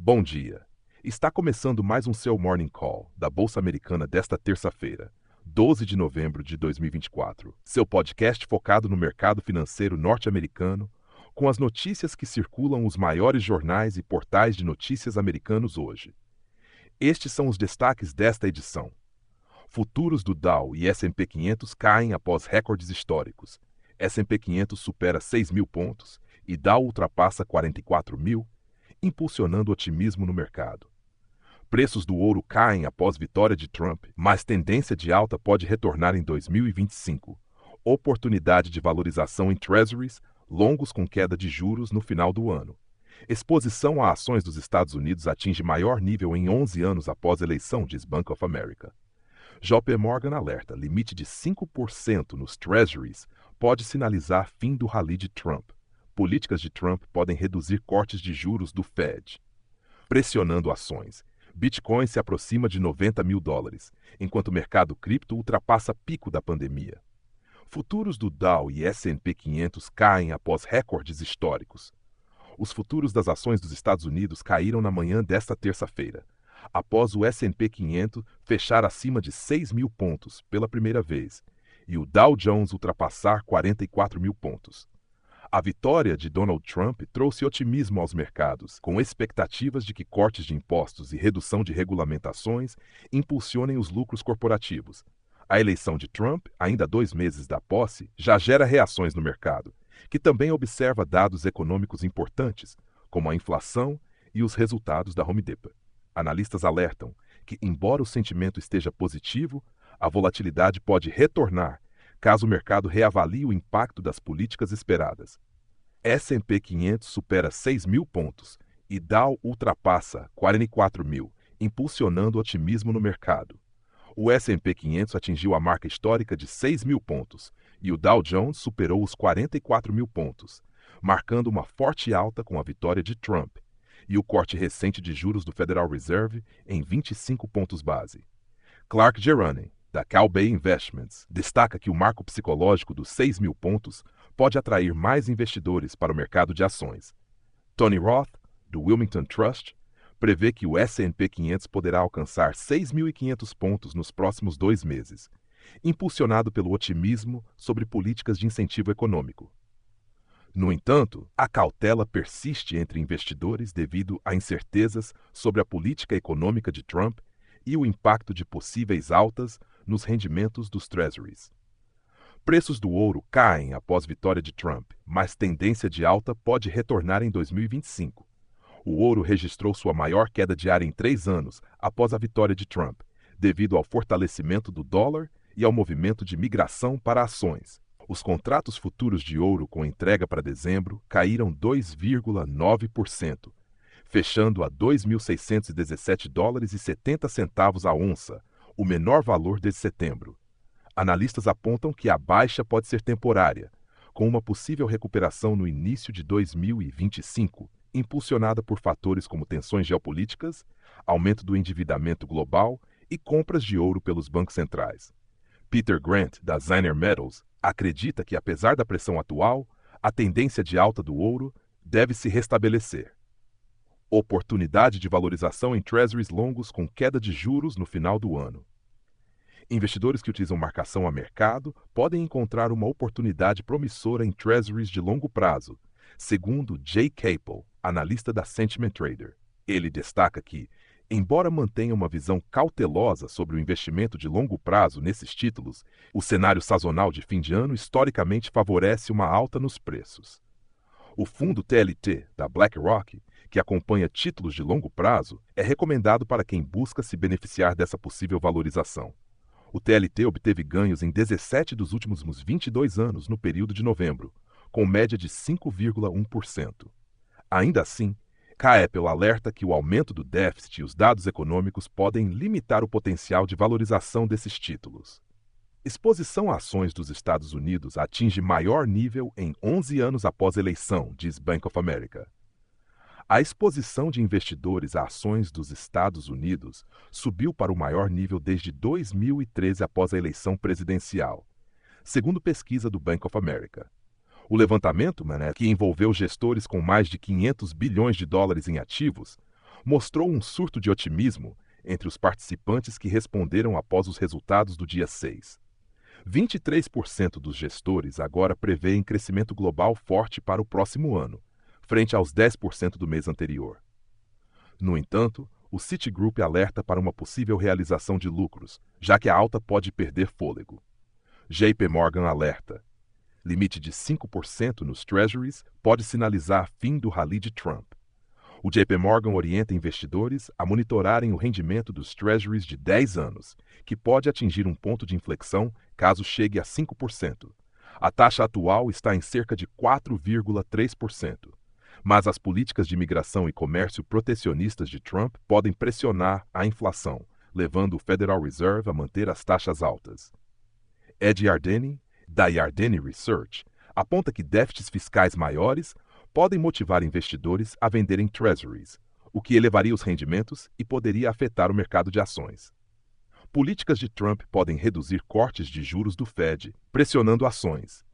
Bom dia. Está começando mais um seu Morning Call da Bolsa Americana desta terça-feira, 12 de novembro de 2024. Seu podcast focado no mercado financeiro norte-americano, com as notícias que circulam os maiores jornais e portais de notícias americanos hoje. Estes são os destaques desta edição. Futuros do Dow e S&P 500 caem após recordes históricos. S&P 500 supera 6.000 pontos e Dow ultrapassa 44.000, impulsionando otimismo no mercado. Preços do ouro caem após vitória de Trump, mas tendência de alta pode retornar em 2025. Oportunidade de valorização em treasuries, longos com queda de juros no final do ano. Exposição a ações dos Estados Unidos atinge maior nível em 11 anos após eleição, diz Bank of America. JP Morgan alerta, limite de 5% nos treasuries pode sinalizar fim do rally de Trump. Políticas de Trump podem reduzir cortes de juros do Fed. Pressionando ações. Bitcoin se aproxima de $90.000, enquanto o mercado cripto ultrapassa pico da pandemia. Futuros do Dow e S&P 500 caem após recordes históricos. Os futuros das ações dos Estados Unidos caíram na manhã desta terça-feira, após o S&P 500 fechar acima de 6.000 pontos pela primeira vez e o Dow Jones ultrapassar 44.000 pontos. A vitória de Donald Trump trouxe otimismo aos mercados, com expectativas de que cortes de impostos e redução de regulamentações impulsionem os lucros corporativos. A eleição de Trump, ainda 2 meses da posse, já gera reações no mercado, que também observa dados econômicos importantes, como a inflação e os resultados da Home Depot. Analistas alertam que, embora o sentimento esteja positivo, a volatilidade pode retornar caso o mercado reavalie o impacto das políticas esperadas. S&P 500 supera 6.000 pontos e Dow ultrapassa 44.000, impulsionando otimismo no mercado. O S&P 500 atingiu a marca histórica de 6.000 pontos e o Dow Jones superou os 44.000 pontos, marcando uma forte alta com a vitória de Trump e o corte recente de juros do Federal Reserve em 25 pontos base. Clark Geraney, da CalBay Investments, destaca que o marco psicológico dos 6.000 pontos pode atrair mais investidores para o mercado de ações. Tony Roth, do Wilmington Trust, prevê que o S&P 500 poderá alcançar 6.500 pontos nos próximos 2 meses, impulsionado pelo otimismo sobre políticas de incentivo econômico. No entanto, a cautela persiste entre investidores devido a incertezas sobre a política econômica de Trump e o impacto de possíveis altas nos rendimentos dos treasuries. Preços do ouro caem após vitória de Trump, mas tendência de alta pode retornar em 2025. O ouro registrou sua maior queda diária em 3 anos após a vitória de Trump, devido ao fortalecimento do dólar e ao movimento de migração para ações. Os contratos futuros de ouro com entrega para dezembro caíram 2,9%, fechando a $2.617,70 a onça, o menor valor desde setembro. Analistas apontam que a baixa pode ser temporária, com uma possível recuperação no início de 2025, impulsionada por fatores como tensões geopolíticas, aumento do endividamento global e compras de ouro pelos bancos centrais. Peter Grant, da Zyner Metals, acredita que, apesar da pressão atual, a tendência de alta do ouro deve se restabelecer. Oportunidade de valorização em treasuries longos com queda de juros no final do ano. Investidores que utilizam marcação a mercado podem encontrar uma oportunidade promissora em treasuries de longo prazo, segundo Jay Capel, analista da Sentiment Trader. Ele destaca que, embora mantenha uma visão cautelosa sobre o investimento de longo prazo nesses títulos, o cenário sazonal de fim de ano historicamente favorece uma alta nos preços. O fundo TLT da BlackRock, que acompanha títulos de longo prazo, é recomendado para quem busca se beneficiar dessa possível valorização. O TLT obteve ganhos em 17 dos últimos 22 anos no período de novembro, com média de 5,1%. Ainda assim, Capel alerta que o aumento do déficit e os dados econômicos podem limitar o potencial de valorização desses títulos. Exposição a ações dos Estados Unidos atinge maior nível em 11 anos após a eleição, diz Bank of America. A exposição de investidores a ações dos Estados Unidos subiu para o maior nível desde 2013 após a eleição presidencial, segundo pesquisa do Bank of America. O levantamento, que envolveu gestores com mais de 500 bilhões de dólares em ativos, mostrou um surto de otimismo entre os participantes que responderam após os resultados do dia 6. 23% dos gestores agora prevêem crescimento global forte para o próximo ano, frente aos 10% do mês anterior. No entanto, o Citigroup alerta para uma possível realização de lucros, já que a alta pode perder fôlego. JP Morgan alerta: limite de 5% nos Treasuries pode sinalizar fim do rally de Trump. O JP Morgan orienta investidores a monitorarem o rendimento dos Treasuries de 10 anos, que pode atingir um ponto de inflexão caso chegue a 5%. A taxa atual está em cerca de 4,3%. Mas as políticas de imigração e comércio protecionistas de Trump podem pressionar a inflação, levando o Federal Reserve a manter as taxas altas. Ed Yardeni, da Yardeni Research, aponta que déficits fiscais maiores podem motivar investidores a venderem treasuries, o que elevaria os rendimentos e poderia afetar o mercado de ações. Políticas de Trump podem reduzir cortes de juros do Fed, pressionando ações.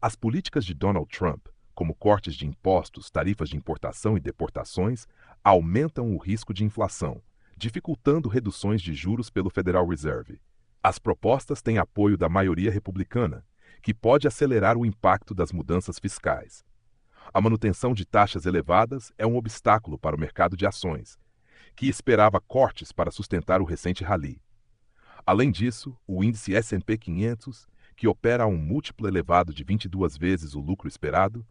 As políticas de Donald Trump, como cortes de impostos, tarifas de importação e deportações, aumentam o risco de inflação, dificultando reduções de juros pelo Federal Reserve. As propostas têm apoio da maioria republicana, que pode acelerar o impacto das mudanças fiscais. A manutenção de taxas elevadas é um obstáculo para o mercado de ações, que esperava cortes para sustentar o recente rally. Além disso, o índice S&P 500, que opera a um múltiplo elevado de 22 vezes o lucro esperado,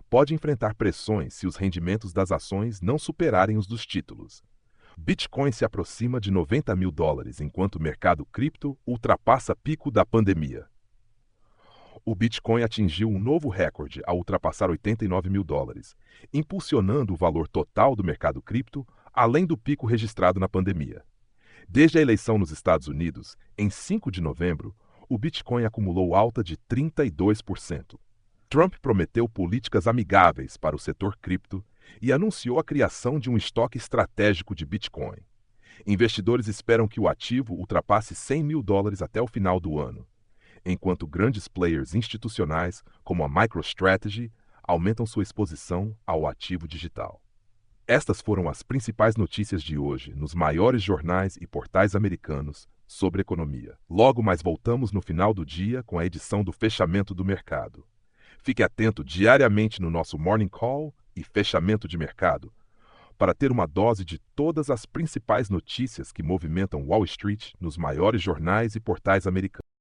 pode enfrentar pressões se os rendimentos das ações não superarem os dos títulos. Bitcoin se aproxima de $90 mil, enquanto o mercado cripto ultrapassa pico da pandemia. O Bitcoin atingiu um novo recorde ao ultrapassar $89 mil, impulsionando o valor total do mercado cripto além do pico registrado na pandemia. Desde a eleição nos Estados Unidos, em 5 de novembro, o Bitcoin acumulou alta de 32%. Trump prometeu políticas amigáveis para o setor cripto e anunciou a criação de um estoque estratégico de Bitcoin. Investidores esperam que o ativo ultrapasse $100 mil até o final do ano, enquanto grandes players institucionais, como a MicroStrategy, aumentam sua exposição ao ativo digital. Estas foram as principais notícias de hoje nos maiores jornais e portais americanos sobre economia. Logo mais voltamos no final do dia com a edição do fechamento do mercado. Fique atento diariamente no nosso Morning Call e fechamento de mercado para ter uma dose de todas as principais notícias que movimentam Wall Street nos maiores jornais e portais americanos.